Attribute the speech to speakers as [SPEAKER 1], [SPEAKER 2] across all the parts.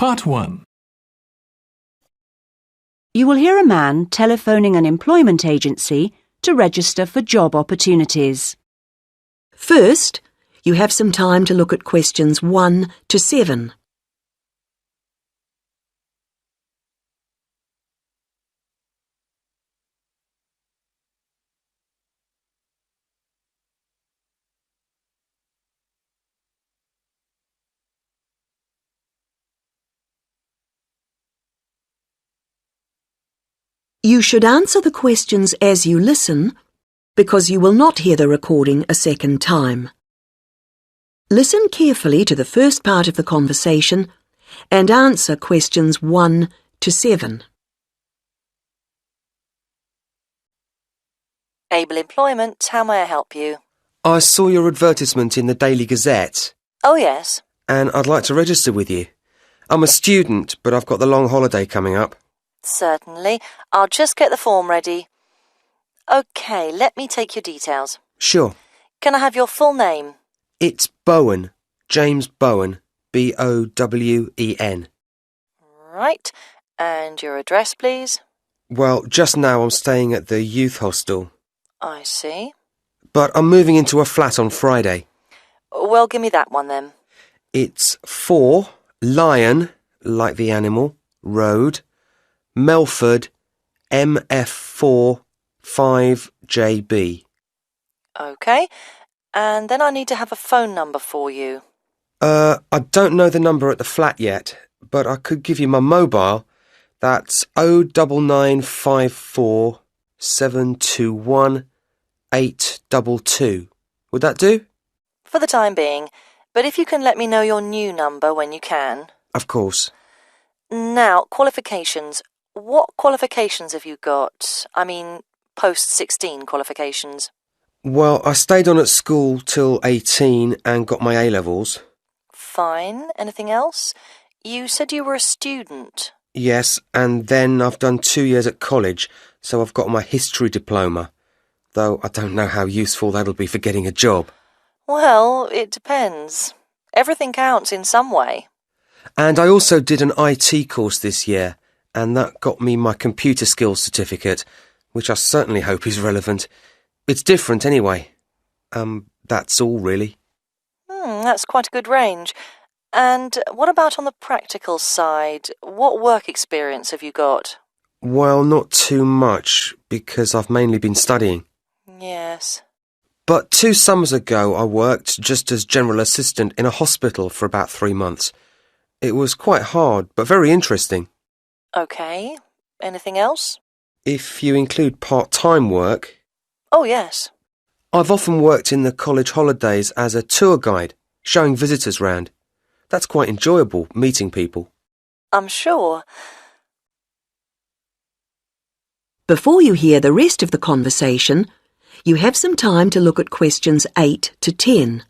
[SPEAKER 1] Part 1.
[SPEAKER 2] You will hear a man telephoning an employment agency to register for job opportunities.
[SPEAKER 3] First, you have some time to look at questions 1 to 7. You should answer the questions as you listen, because you will not hear the recording a second time. Listen carefully to the first part of the conversation and answer questions 1 to 7.
[SPEAKER 4] Able Employment, how may I help you?
[SPEAKER 5] I saw your advertisement in the Daily Gazette,
[SPEAKER 4] Oh, yes.
[SPEAKER 5] and I'd like to register with you. I'm a student, but I've got the long holiday coming up.
[SPEAKER 4] Certainly. I'll just get the form ready. OK, let me take your details.
[SPEAKER 5] Sure.
[SPEAKER 4] Can I have your full name?
[SPEAKER 5] It's Bowen. James Bowen. B-O-W-E-N.
[SPEAKER 4] Right. And your address, please?
[SPEAKER 5] Well, just now I'm staying at the youth hostel.
[SPEAKER 4] I see.
[SPEAKER 5] But I'm moving into a flat on Friday.
[SPEAKER 4] Well, give me that one then.
[SPEAKER 5] It's 4 Lion, like the animal, Road, Melford, MF4 5JB.
[SPEAKER 4] OK. And then I need to have a phone number for you.
[SPEAKER 5] I don't know the number at the flat yet, but I could give you my mobile. That's 09954 721 822. Would that do?
[SPEAKER 4] For the time being. But if you can let me know your new number when you can.
[SPEAKER 5] Of course.
[SPEAKER 4] Now, qualifications. What qualifications have you got? I mean, post-16 qualifications.
[SPEAKER 5] Well, I stayed on at school till 18 and got my A-levels.
[SPEAKER 4] Fine. Anything else? You said you were a student.
[SPEAKER 5] Yes, and then I've done 2 years at college, so I've got my history diploma, though I don't know how useful that'll be for getting a job.
[SPEAKER 4] Well, it depends. Everything counts in some way.
[SPEAKER 5] And I also did an IT course this year, and that got me my computer skills certificate, which I certainly hope is relevant. It's different anyway. That's all really.
[SPEAKER 4] That's quite a good range. And what about on the practical side? What work experience have you got?
[SPEAKER 5] Well, not too much, because I've mainly been studying.
[SPEAKER 4] Yes.
[SPEAKER 5] But 2 summers ago I worked just as general assistant in a hospital for about 3 months. It was quite hard, but very interesting.
[SPEAKER 4] OK. Anything else?
[SPEAKER 5] If you include part-time work...
[SPEAKER 4] Oh, yes.
[SPEAKER 5] I've often worked in the college holidays as a tour guide, showing visitors round. That's quite enjoyable, meeting people.
[SPEAKER 4] I'm sure.
[SPEAKER 3] Before you hear the rest of the conversation, you have some time to look at questions 8 to 10.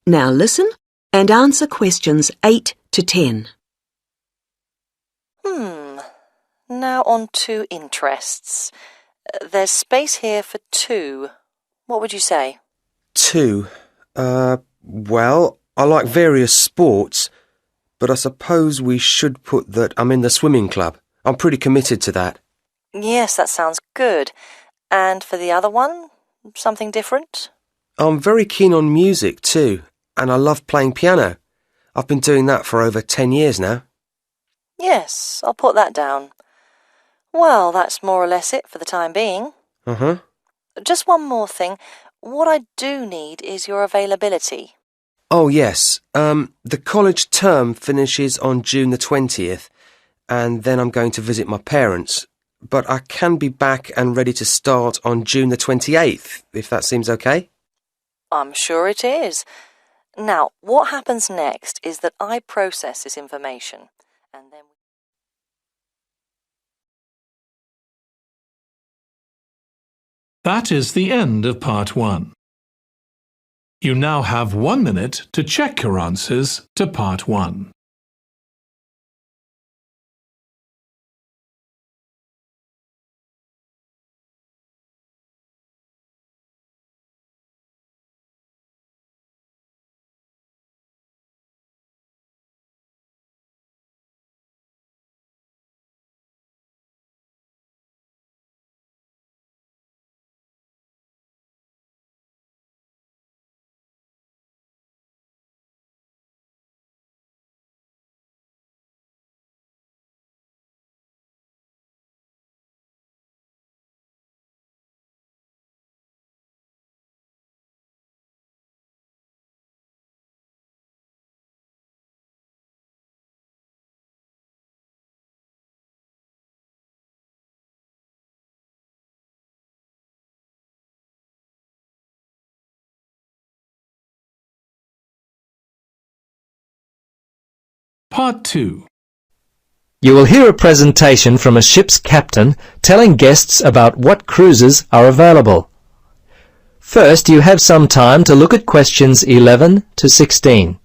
[SPEAKER 3] Now listen and answer questions 8 to 10.
[SPEAKER 4] Now on to interests. There's space here for 2. What would you say?
[SPEAKER 5] 2. Well, I like various sports, but I suppose we should put that I'm in the swimming club. I'm pretty committed to that.
[SPEAKER 4] Yes, that sounds good. And for the other one, something different?
[SPEAKER 5] I'm very keen on music too, and I love playing piano. I've been doing that for over 10 years now.
[SPEAKER 4] Yes, I'll put that down. Well, that's more or less it for the time being.
[SPEAKER 5] Uh-huh.
[SPEAKER 4] Just one more thing. What I do need is your availability.
[SPEAKER 5] Oh, yes. The college term finishes on June the 20th, and then I'm going to visit my parents. But I can be back and ready to start on June the 28th, if that seems okay.
[SPEAKER 4] I'm sure it is. Now, what happens next is that I process this information, and then...
[SPEAKER 1] That is the end of Part 1. You now have 1 minute to check your answers to Part 1. Part 2.
[SPEAKER 6] You will hear a presentation from a ship's captain telling guests about what cruises are available. First, you have some time to look at questions 11 to 16.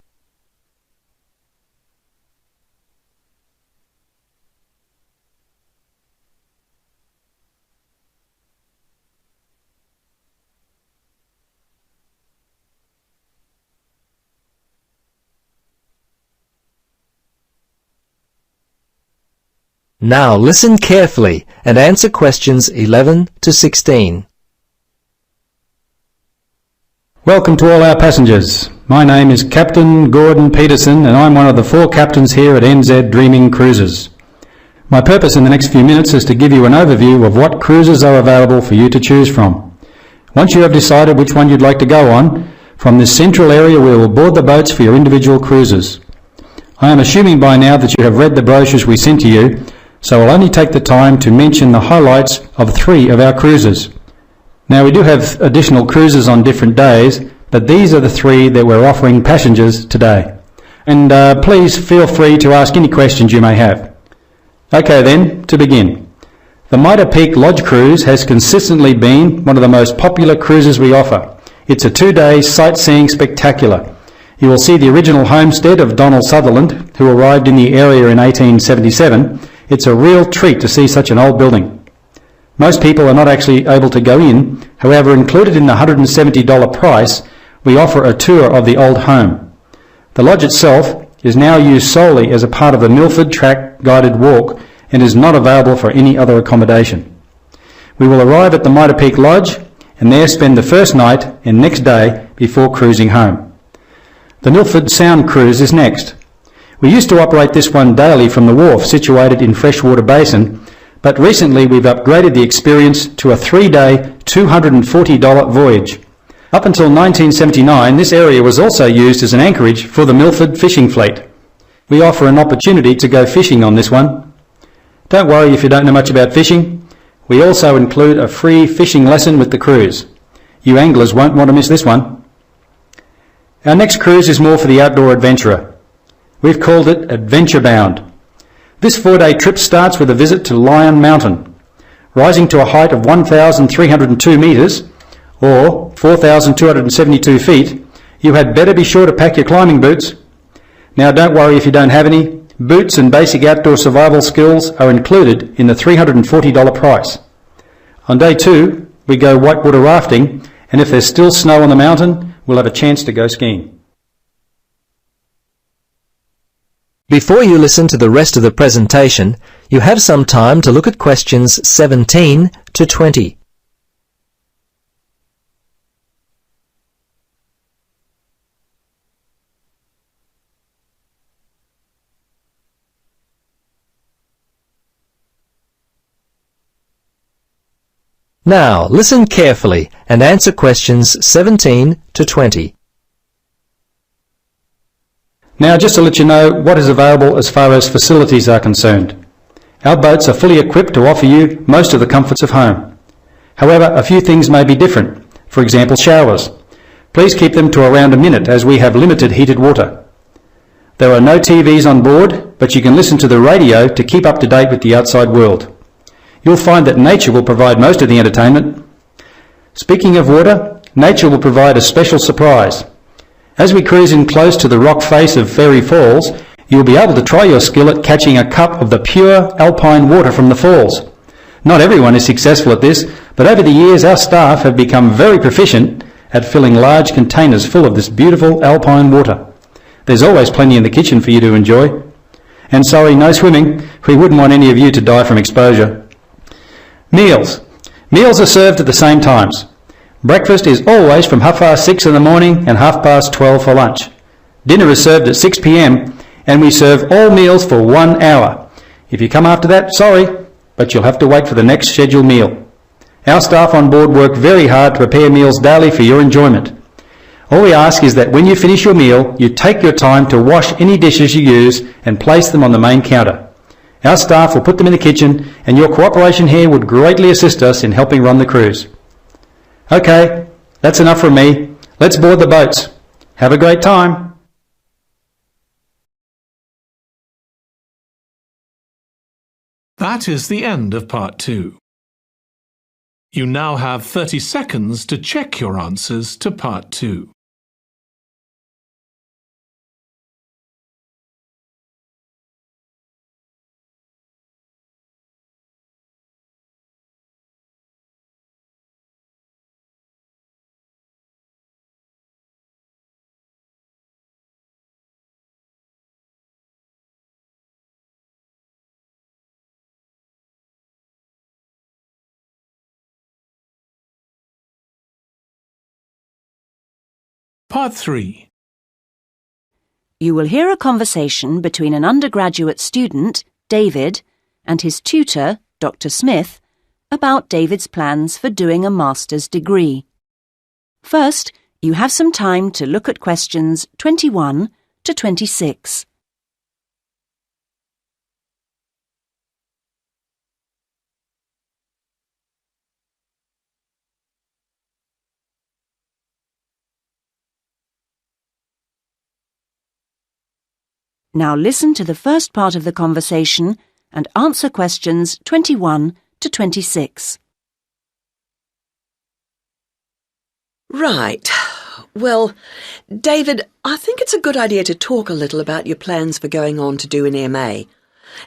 [SPEAKER 6] Now listen carefully and answer questions 11 to 16.
[SPEAKER 7] Welcome to all our passengers. My name is Captain Gordon Peterson and I'm one of the 4 captains here at NZ Dreaming Cruises. My purpose in the next few minutes is to give you an overview of what cruises are available for you to choose from. Once you have decided which one you'd like to go on, from this central area we will board the boats for your individual cruises. I am assuming by now that you have read the brochures we sent to you, so I'll only take the time to mention the highlights of 3 of our cruises. Now we do have additional cruises on different days, but these are the 3 that we're offering passengers today. And please feel free to ask any questions you may have. Okay then, to begin. The M.C.Q Lodge Cruise has consistently been one of the most popular cruises we offer. It's a 2-day sightseeing spectacular. You will see the original homestead of Donald Sutherland, who arrived in the area in 1877. It's a real treat to see such an old building. Most people are not actually able to go in, however included in the $170 price, we offer a tour of the old home. The lodge itself is now used solely as a part of the Milford Track guided walk and is not available for any other accommodation. We will arrive at the M.C.Q Lodge and there spend the first night and next day before cruising home. The Milford Sound Cruise is next. We used to operate this one daily from the wharf situated in Freshwater Basin, but recently we've upgraded the experience to a 3-day, $240 voyage. Up until 1979, this area was also used as an anchorage for the Milford fishing fleet. We offer an opportunity to go fishing on this one. Don't worry if you don't know much about fishing. We also include a free fishing lesson with the cruise. You anglers won't want to miss this one. Our next cruise is more for the outdoor adventurer. We've called it Adventure Bound. This 4-day trip starts with a visit to Lion Mountain. Rising to a height of 1,302 metres, or 4,272 feet, you had better be sure to pack your climbing boots. Now don't worry if you don't have any. Boots and basic outdoor survival skills are included in the $340 price. On day 2, we go whitewater rafting, and if there's still snow on the mountain, we'll have a chance to go skiing.
[SPEAKER 6] Before you listen to the rest of the presentation, you have some time to look at questions 17 to 20. Now, listen carefully and answer questions 17 to 20.
[SPEAKER 7] Now just to let you know what is available as far as facilities are concerned. Our boats are fully equipped to offer you most of the comforts of home. However, a few things may be different. For example, showers. Please keep them to around a minute as we have limited heated water. There are no TVs on board, but you can listen to the radio to keep up to date with the outside world. You'll find that nature will provide most of the entertainment. Speaking of water, nature will provide a special surprise. As we cruise in close to the rock face of Fairy Falls, you'll be able to try your skill at catching a cup of the pure alpine water from the falls. Not everyone is successful at this, but over the years our staff have become very proficient at filling large containers full of this beautiful alpine water. There's always plenty in the kitchen for you to enjoy. And sorry, no swimming. We wouldn't want any of you to die from exposure. Meals. Meals are served at the same times. Breakfast is always from 6:30 in the morning and 12:30 for lunch. Dinner is served at 6 p.m. and we serve all meals for 1 hour. If you come after that, sorry, but you'll have to wait for the next scheduled meal. Our staff on board work very hard to prepare meals daily for your enjoyment. All we ask is that when you finish your meal, you take your time to wash any dishes you use and place them on the main counter. Our staff will put them in the kitchen, and your cooperation here would greatly assist us in helping run the cruise. Okay, that's enough from me. Let's board the boats. Have a great time.
[SPEAKER 1] That is the end of Part 2. You now have 30 seconds to check your answers to Part 2. Part 3.
[SPEAKER 2] You will hear a conversation between an undergraduate student, David, and his tutor, Dr. Smith, about David's plans for doing a master's degree. First, you have some time to look at questions 21 to 26. Now listen to the first part of the conversation and answer questions 21 to 26.
[SPEAKER 3] Right. Well, David, I think it's a good idea to talk a little about your plans for going on to do an MA.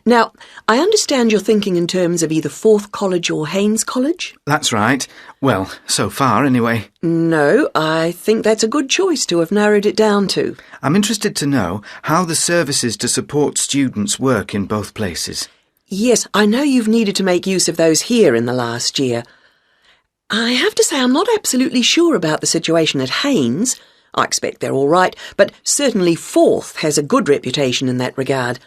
[SPEAKER 3] Now, I understand you're thinking in terms of either Forth College or Haynes College?
[SPEAKER 8] That's right. Well, so far anyway.
[SPEAKER 3] No, I think that's a good choice to have narrowed it down to.
[SPEAKER 8] I'm interested to know how the services to support students work in both places.
[SPEAKER 3] Yes, I know you've needed to make use of those here in the last year. I have to say I'm not absolutely sure about the situation at Haynes. I expect they're all right, but certainly Forth has a good reputation in that regard.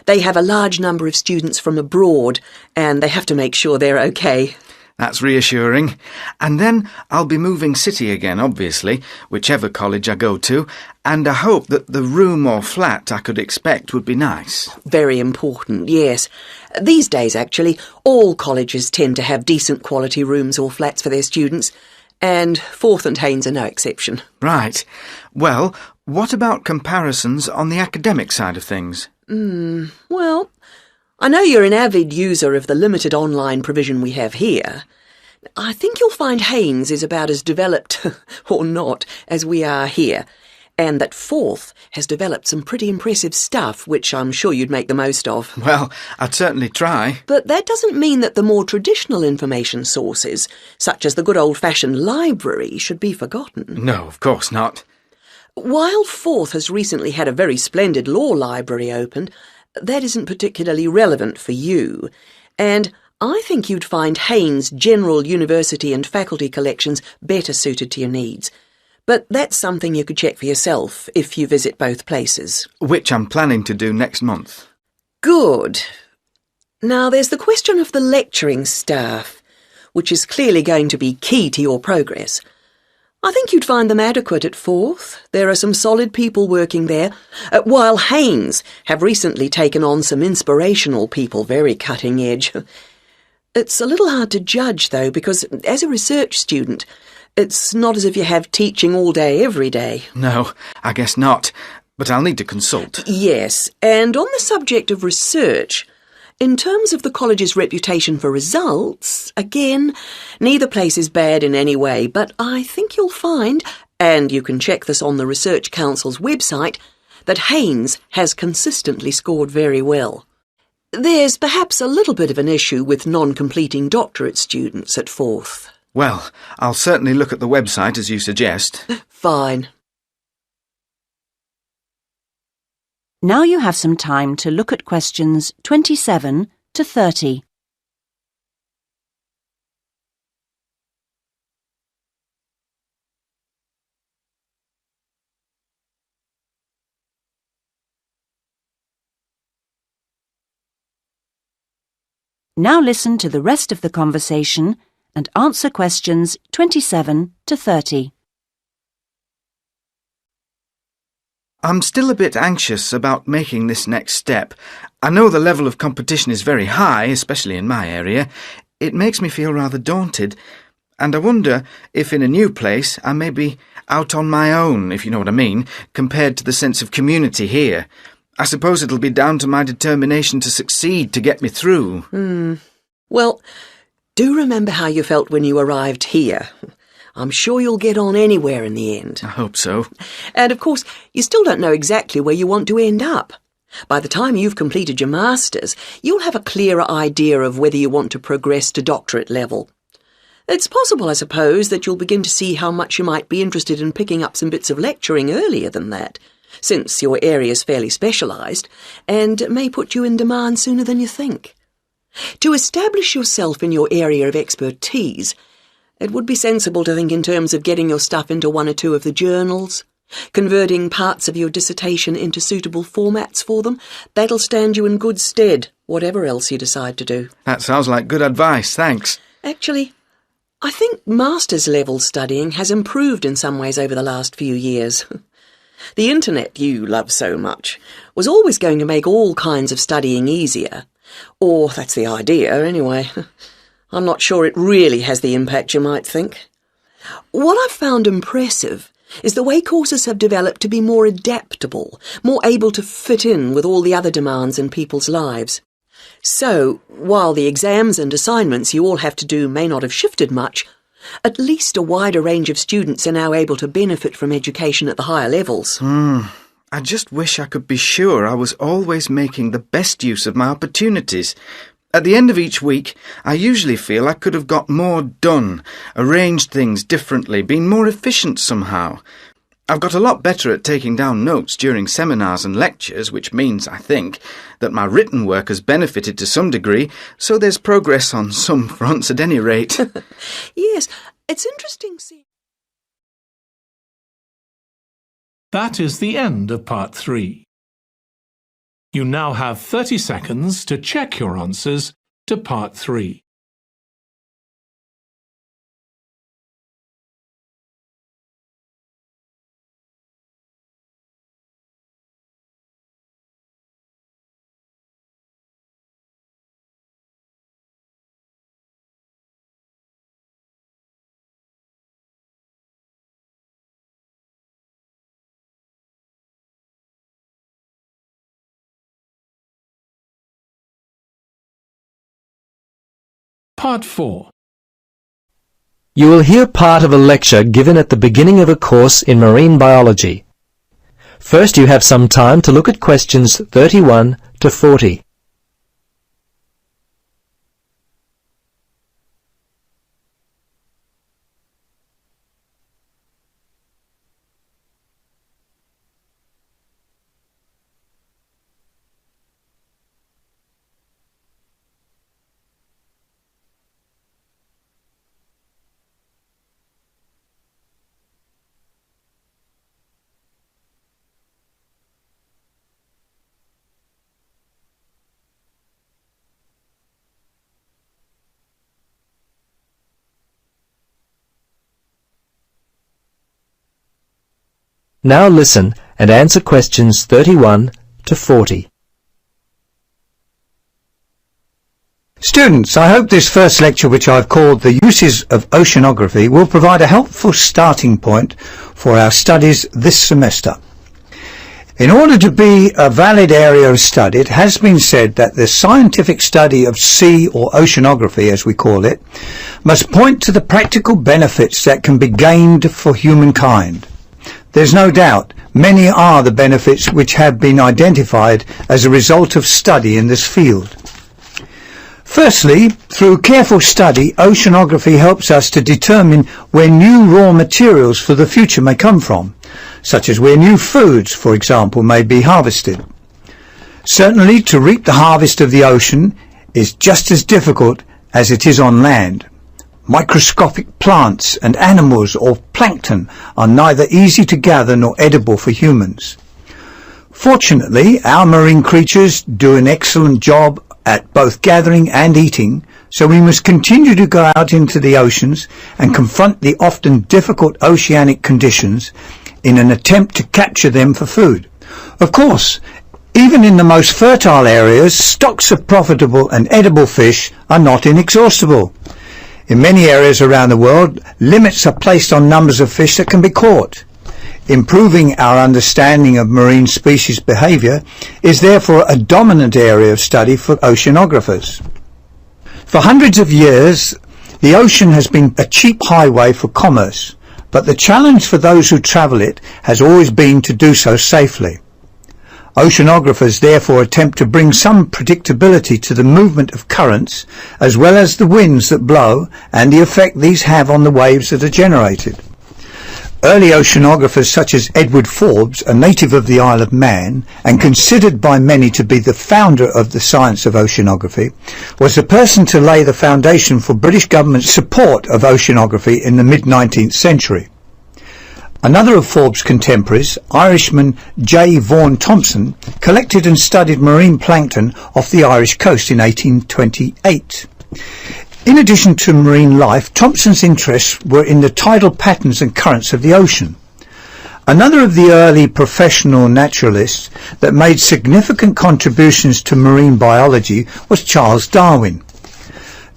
[SPEAKER 3] They have a large number of students from abroad, and they have to make sure they're okay.
[SPEAKER 8] That's reassuring. And then I'll be moving city again, obviously, whichever college I go to, and I hope that the room or flat I could expect would be nice.
[SPEAKER 3] Very important, yes. These days, actually, all colleges tend to have decent quality rooms or flats for their students, and Forth and Haynes are no exception.
[SPEAKER 8] Right. Well, what about comparisons on the academic side of things?
[SPEAKER 3] Well, I know you're an avid user of the limited online provision we have here. I think you'll find Haynes is about as developed, or not, as we are here, and that Forth has developed some pretty impressive stuff, which I'm sure you'd make the most of.
[SPEAKER 8] Well, I'd certainly try.
[SPEAKER 3] But that doesn't mean that the more traditional information sources, such as the good old-fashioned library, should be forgotten.
[SPEAKER 8] No, of course not.
[SPEAKER 3] While Forth has recently had a very splendid law library opened, that isn't particularly relevant for you, and I think you'd find Haynes' general university and faculty collections better suited to your needs. But that's something you could check for yourself if you visit both places.
[SPEAKER 8] Which I'm planning to do next month.
[SPEAKER 3] Good. Now there's the question of the lecturing staff, which is clearly going to be key to your progress. I think you'd find them adequate at Forth. There are some solid people working there, while Haynes have recently taken on some inspirational people, very cutting edge. It's a little hard to judge, though, because as a research student, it's not as if you have teaching all day, every day.
[SPEAKER 8] No, I guess not. But I'll need to consult.
[SPEAKER 3] Yes, and on the subject of research, in terms of the college's reputation for results, again, neither place is bad in any way, but I think you'll find, and you can check this on the Research Council's website, that Haynes has consistently scored very well. There's perhaps a little bit of an issue with non-completing doctorate students at Forth.
[SPEAKER 8] Well, I'll certainly look at the website as you suggest.
[SPEAKER 3] Fine.
[SPEAKER 2] Now you have some time to look at questions 27 to 30. Now listen to the rest of the conversation and answer questions 27 to 30.
[SPEAKER 8] I'm still a bit anxious about making this next step. I know the level of competition is very high, especially in my area. It makes me feel rather daunted, and I wonder if in a new place I may be out on my own, if you know what I mean, compared to the sense of community here. I suppose it'll be down to my determination to succeed to get me through.
[SPEAKER 3] Well, do remember how you felt when you arrived here. I'm sure you'll get on anywhere in the end.
[SPEAKER 8] I hope so.
[SPEAKER 3] And of course, you still don't know exactly where you want to end up. By the time you've completed your masters, you'll have a clearer idea of whether you want to progress to doctorate level. It's possible, I suppose, that you'll begin to see how much you might be interested in picking up some bits of lecturing earlier than that, since your area's fairly specialised, and it may put you in demand sooner than you think. To establish yourself in your area of expertise, it would be sensible to think in terms of getting your stuff into one or two of the journals, converting parts of your dissertation into suitable formats for them. That'll stand you in good stead, whatever else you decide to do.
[SPEAKER 8] That sounds like good advice, thanks.
[SPEAKER 3] Actually, I think master's level studying has improved in some ways over the last few years. The internet you love so much was always going to make all kinds of studying easier. Or that's the idea, anyway. I'm not sure it really has the impact you might think. What I've found impressive is the way courses have developed to be more adaptable, more able to fit in with all the other demands in people's lives. So, while the exams and assignments you all have to do may not have shifted much, at least a wider range of students are now able to benefit from education at the higher levels.
[SPEAKER 8] I just wish I could be sure I was always making the best use of my opportunities. At the end of each week, I usually feel I could have got more done, arranged things differently, been more efficient somehow. I've got a lot better at taking down notes during seminars and lectures, which means, I think, that my written work has benefited to some degree, so there's progress on some fronts at any rate.
[SPEAKER 3] Yes, it's interesting seeing...
[SPEAKER 1] That is the end of part 3. You now have 30 seconds to check your answers to part 3. Part 4.
[SPEAKER 6] You will hear part of a lecture given at the beginning of a course in marine biology. First, you have some time to look at questions 31 to 40. Now listen and answer questions 31 to 40.
[SPEAKER 9] Students, I hope this first lecture, which I've called The Uses of Oceanography, will provide a helpful starting point for our studies this semester. In order to be a valid area of study, it has been said that the scientific study of sea or oceanography, as we call it, must point to the practical benefits that can be gained for humankind. There's no doubt many are the benefits which have been identified as a result of study in this field. Firstly, through careful study, oceanography helps us to determine where new raw materials for the future may come from, such as where new foods, for example, may be harvested. Certainly, to reap the harvest of the ocean is just as difficult as it is on land. Microscopic plants and animals or plankton are neither easy to gather nor edible for humans. Fortunately, our marine creatures do an excellent job at both gathering and eating, so we must continue to go out into the oceans and confront the often difficult oceanic conditions in an attempt to capture them for food. Of course, even in the most fertile areas, stocks of profitable and edible fish are not inexhaustible. In many areas around the world, limits are placed on numbers of fish that can be caught. Improving our understanding of marine species behaviour is therefore a dominant area of study for oceanographers. For hundreds of years, the ocean has been a cheap highway for commerce, but the challenge for those who travel it has always been to do so safely. Oceanographers therefore attempt to bring some predictability to the movement of currents, as well as the winds that blow and the effect these have on the waves that are generated. Early oceanographers such as Edward Forbes, a native of the Isle of Man and considered by many to be the founder of the science of oceanography, was the person to lay the foundation for British government's support of oceanography in the mid-19th century. Another of Forbes' contemporaries, Irishman J. Vaughan Thompson, collected and studied marine plankton off the Irish coast in 1828. In addition to marine life, Thompson's interests were in the tidal patterns and currents of the ocean. Another of the early professional naturalists that made significant contributions to marine biology was Charles Darwin.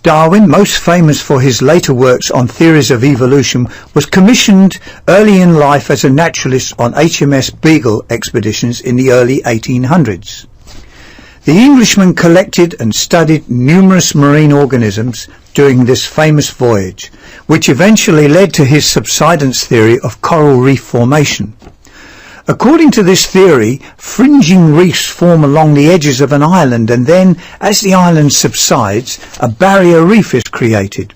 [SPEAKER 9] Darwin, most famous for his later works on theories of evolution, was commissioned early in life as a naturalist on HMS Beagle expeditions in the early 1800s. The Englishman collected and studied numerous marine organisms during this famous voyage, which eventually led to his subsidence theory of coral reef formation. According to this theory, fringing reefs form along the edges of an island, and then, as the island subsides, a barrier reef is created.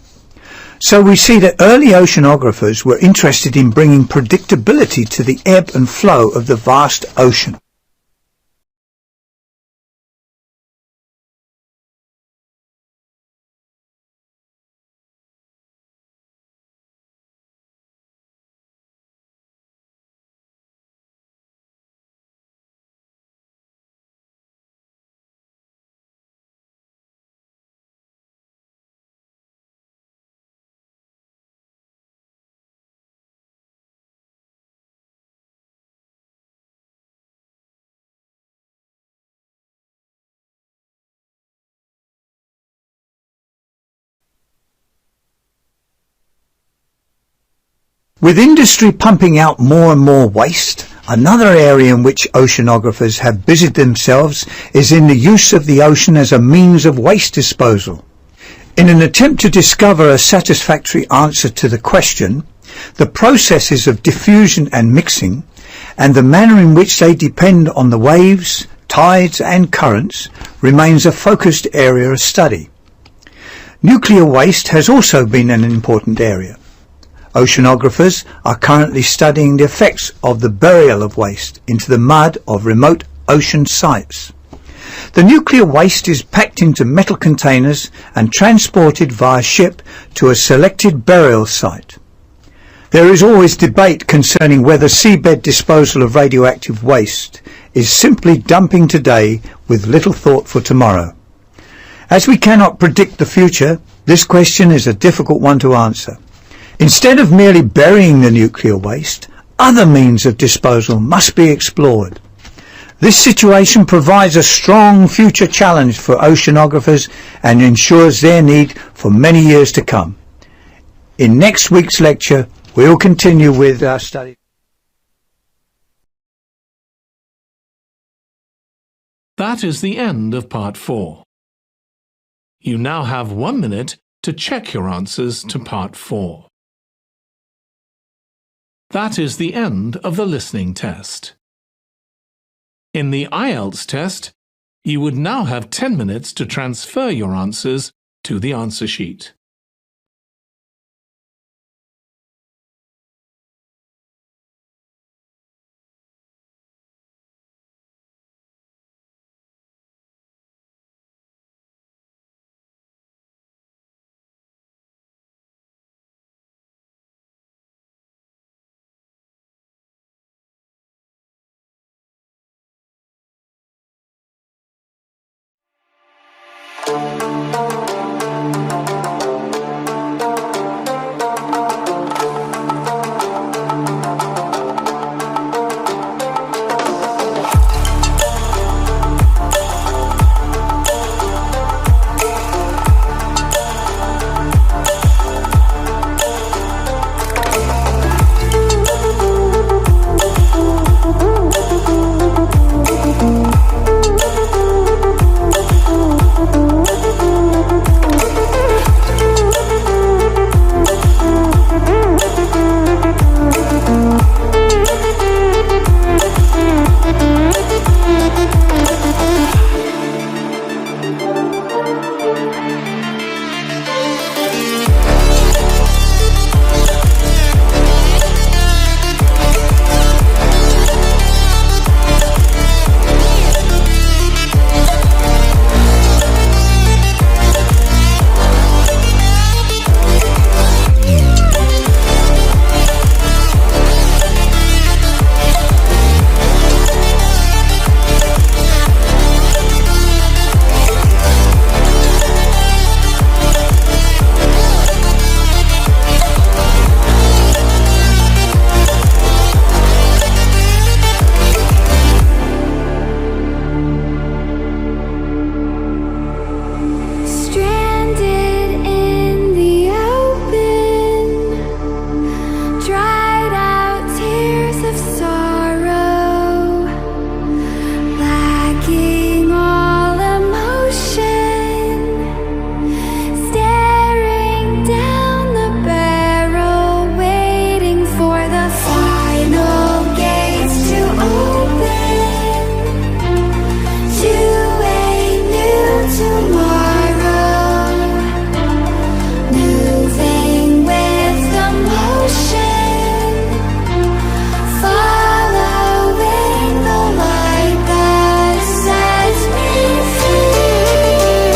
[SPEAKER 9] So we see that early oceanographers were interested in bringing predictability to the ebb and flow of the vast ocean. With industry pumping out more and more waste, another area in which oceanographers have busied themselves is in the use of the ocean as a means of waste disposal. In an attempt to discover a satisfactory answer to the question, the processes of diffusion and mixing, and the manner in which they depend on the waves, tides and currents, remains a focused area of study. Nuclear waste has also been an important area. Oceanographers are currently studying the effects of the burial of waste into the mud of remote ocean sites. The nuclear waste is packed into metal containers and transported via ship to a selected burial site. There is always debate concerning whether seabed disposal of radioactive waste is simply dumping today with little thought for tomorrow. As we cannot predict the future, this question is a difficult one to answer. Instead of merely burying the nuclear waste, other means of disposal must be explored. This situation provides a strong future challenge for oceanographers and ensures their need for many years to come. In next week's lecture, we will continue with our study.
[SPEAKER 1] That is the end of Part 4. You now have 1 minute to check your answers to Part 4. That is the end of the listening test. In the Ielts test, you would now have 10 minutes to transfer your answers to the answer sheet.